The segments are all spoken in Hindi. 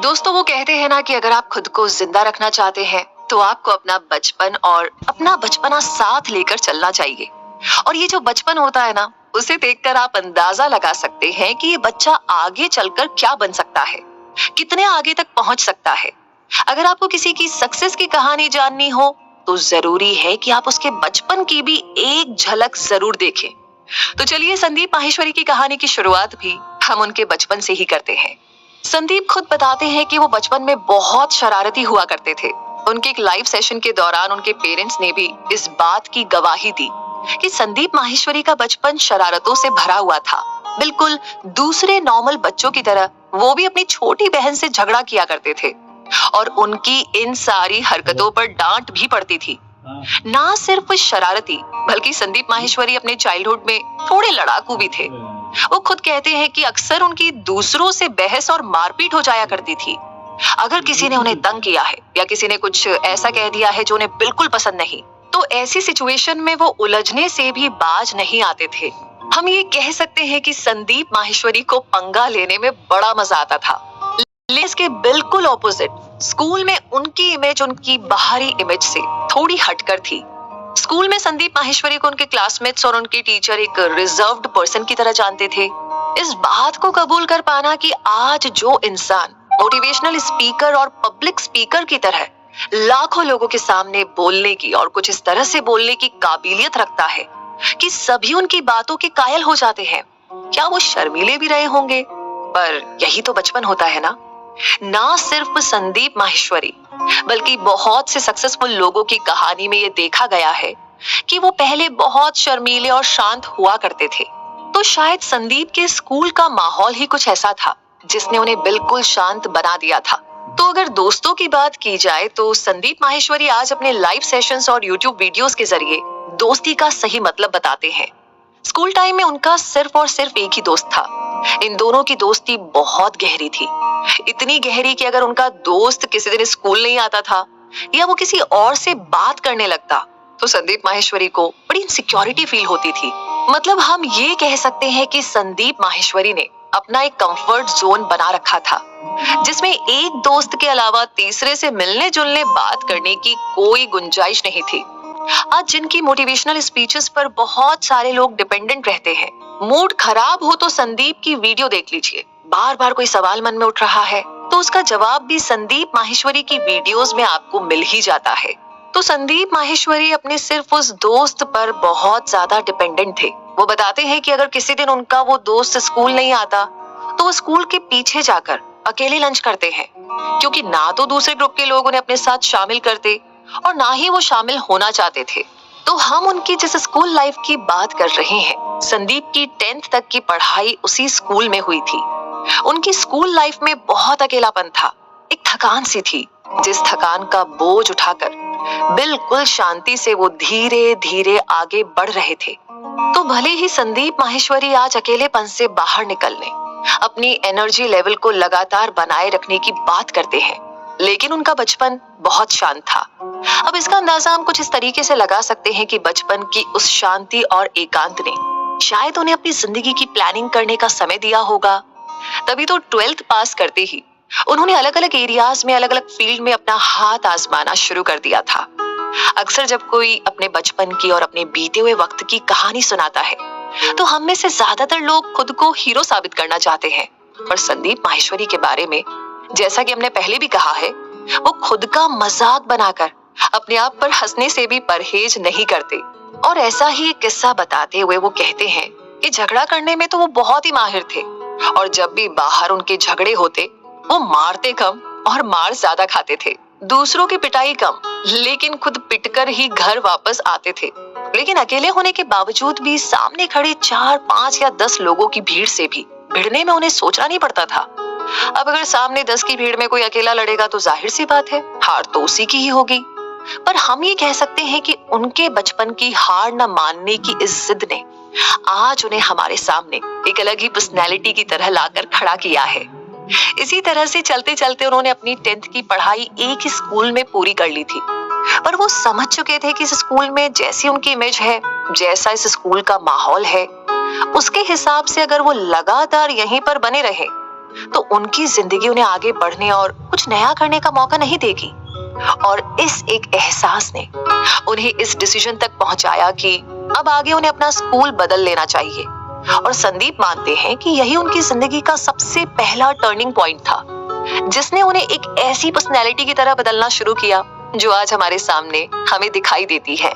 दोस्तों, वो कहते हैं ना कि अगर आप खुद को जिंदा रखना चाहते हैं तो आपको अपना बचपन और अपना बचपना साथ लेकर चलना चाहिए। और ये जो बचपन होता है ना, उसे देखकर आप अंदाजा लगा सकते हैं कि ये बच्चा आगे चलकर क्या बन सकता है, कितने आगे तक पहुंच सकता है। अगर आपको किसी की सक्सेस की कहानी जाननी हो तो जरूरी है कि आप उसके बचपन की भी एक झलक जरूर देखें। तो चलिए, संदीप माहेश्वरी की कहानी की शुरुआत भी हम उनके बचपन से ही करते हैं। संदीप खुद बताते हैं कि वो बचपन में बहुत शरारती हुआ करते थे। उनके एक लाइव सेशन के दौरान उनके पेरेंट्स ने भी इस बात की गवाही दी कि संदीप माहेश्वरी का बचपन शरारतों से भरा हुआ था। बिल्कुल दूसरे नॉर्मल बच्चों की तरह वो भी अपनी छोटी बहन से झगड़ा किया करते थे और उनकी इन सारी हरकतों पर डांट भी पड़ती थी। ना सिर्फ शरारती, बल्कि संदीप माहेश्वरी अपने चाइल्डहुड में थोड़े लड़ाकू भी थे। वो खुद कहते हैं कि अक्सर उनकी दूसरों से बहस और मारपीट हो जाया करती थी। अगर किसी ने उन्हें तंग किया है या किसी ने कुछ ऐसा कह दिया है जो उन्हें बिल्कुल पसंद नहीं, तो ऐसी सिचुएशन में वो उलझने से भी बाज नहीं आते थे। हम ये कह सकते हैं कि संदीप माहेश्वरी को पंगा लेने में बड़ा मजा आता था। लेकिन इसके बिल्कुल ऑपोजिट, स्कूल में उनकी इमेज उनकी बाहरी इमेज से थोड़ी हटकर थी। स्कूल में संदीप माहेश्वरी को उनके क्लासमेट्स और उनके टीचर एक रिजर्व्ड पर्सन की तरह जानते थे। इस बात को कबूल कर पाना कि आज जो इंसान मोटिवेशनल स्पीकर और पब्लिक स्पीकर की तरह लाखों लोगों के सामने बोलने की और कुछ इस तरह से बोलने की काबिलियत रखता है कि सभी उनकी बातों के कायल हो जाते हैं, क्या वो शर्मीले भी रहे होंगे? पर यही तो बचपन होता है ना। ना सिर्फ संदीप माहेश्वरी, बल्कि बहुत से सक्सेसफुल लोगों की कहानी में ये देखा गया है कि वो पहले बहुत शर्मीले और शांत हुआ करते थे। तो शायद संदीप के स्कूल का माहौल ही कुछ ऐसा था जिसने उन्हें बिल्कुल शांत बना दिया था। तो अगर दोस्तों की बात की जाए तो संदीप माहेश्वरी आज अपने लाइव सेशंस और यूट्यूब वीडियोस के जरिए दोस्ती का सही मतलब बताते हैं। स्कूल टाइम में उनका सिर्फ और सिर्फ एक ही दोस्त था। इन दोनों की दोस्ती बहुत गहरी थी, इतनी गहरी कि अगर उनका दोस्त किसी दिन स्कूल नहीं आता था या वो किसी और से बात करने लगता तो संदीप माहेश्वरी को बड़ी इनसिक्योरिटी फील होती थी। मतलब हम ये कह सकते हैं कि संदीप माहेश्वरी ने अपना एक कंफर्ट जोन बना रखा था, जिसमें एक दोस्त के अलावा तीसरे से मिलने जुलने बात करने की कोई गुंजाइश नहीं थी। आज जिनकी मोटिवेशनल स्पीचेस पर बहुत सारे लोग डिपेंडेंट रहते हैं, मूड खराब हो तो संदीप की वीडियो देख लीजिए। बार बार कोई सवाल मन में उठ रहा है तो उसका जवाब भी संदीप माहेश्वरी की वीडियोस में आपको मिल ही जाता है। तो संदीप माहेश्वरी अपने सिर्फ उस दोस्त पर बहुत ज्यादा डिपेंडेंट थे। वो बताते हैं कि अगर किसी दिन उनका वो दोस्त स्कूल नहीं आता तो वो स्कूल के पीछे जाकर अकेले लंच करते हैं, क्योंकि ना तो दूसरे ग्रुप के लोग उन्हें अपने साथ शामिल करते और ना ही वो शामिल होना चाहते थे। तो हम उनकी जिस स्कूल लाइफ की बात कर रहे हैं, संदीप की 10th तक की पढ़ाई उसी स्कूल में हुई थी। उनकी स्कूल लाइफ में बहुत अकेलापन था, एक थकान सी थी, जिस थकान का बोझ उठाकर बिल्कुल शांति से वो धीरे धीरे आगे बढ़ रहे थे। तो भले ही संदीप माहेश्वरी आज अकेलेपन से बाहर निकलने, अपनी एनर्जी लेवल को लगातार बनाए रखने की बात करते हैं, लेकिन उनका बचपन बहुत शांत था। अब इसका अंदाजा हम कुछ इस तरीके से लगा सकते हैं कि बचपन की उस शांति और एकांत ने शायद उन्हें अपनी जिंदगी की प्लानिंग करने का समय दिया होगा। तभी तो 12th पास करते ही उन्होंने अलग अलग एरियाज में, अलग अलग फील्ड में अपना हाथ आजमाना शुरू कर दिया था। अक्सर जब कोई अपने बचपन की और अपने बीते हुए वक्त की कहानी सुनाता है तो हम में से ज्यादातर लोग खुद को हीरो साबित करना चाहते हैं। और संदीप माहेश्वरी के बारे में, जैसा कि हमने पहले भी कहा है, वो खुद का मजाक बनाकर अपने आप पर हंसने से भी परहेज नहीं करते। और ऐसा ही एक किस्सा बताते हुए वो कहते हैं कि झगड़ा करने में तो वो बहुत ही माहिर थे और जब भी बाहर उनके झगड़े होते वो मारते कम और मार ज्यादा खाते थे। दूसरों की पिटाई कम, लेकिन खुद पिटकर ही घर वापस आते थे। लेकिन अकेले होने के बावजूद भी सामने खड़े 4, 5 या 10 लोगों की भीड़ से भी भिड़ने में उन्हें सोचना नहीं पड़ता था। अब अगर सामने 10 की भीड़ में कोई अकेला लड़ेगा तो जाहिर सी बात है, हार तो उसी की ही होगी। पर हम ये कह सकते हैं कि उनके बचपन की हार न मानने की इस जिद ने आज उन्हें हमारे सामने एक अलग ही पर्सनैलिटी की तरह लाकर खड़ा किया है। इसी तरह से चलते चलते उन्होंने अपनी 10th की पढ़ाई एक ही स्कूल में पूरी कर ली थी, पर वो समझ चुके थे कि इस स्कूल में जैसी उनकी इमेज है, जैसा इस स्कूल का माहौल है, उसके हिसाब से अगर वो लगातार यहीं पर बने रहे तो उनकी जिंदगी उन्हें आगे बढ़ने और कुछ नया करने का मौका नहीं देगी। और इस एक एहसास ने उन्हें इस डिसीजन तक पहुंचाया कि अब आगे उन्हें अपना स्कूल बदल लेना चाहिए। और संदीप मानते हैं कि यही उनकी जिंदगी का सबसे पहला टर्निंग पॉइंट था, जिसने उन्हें एक ऐसी पर्सनैलिटी की तरह बदलना शुरू किया जो आज हमारे सामने हमें दिखाई देती है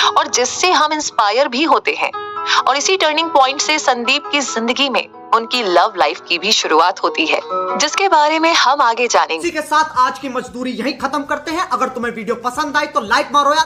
और जिससे हम इंस्पायर भी होते हैं। और इसी टर्निंग पॉइंट से संदीप की जिंदगी में उनकी लव लाइफ की भी शुरुआत होती है, जिसके बारे में हम आगे जानेंगे। इसी के साथ आज की मजदूरी यहीं खत्म करते हैं। अगर तुम्हें वीडियो पसंद आई तो लाइक मारो यार।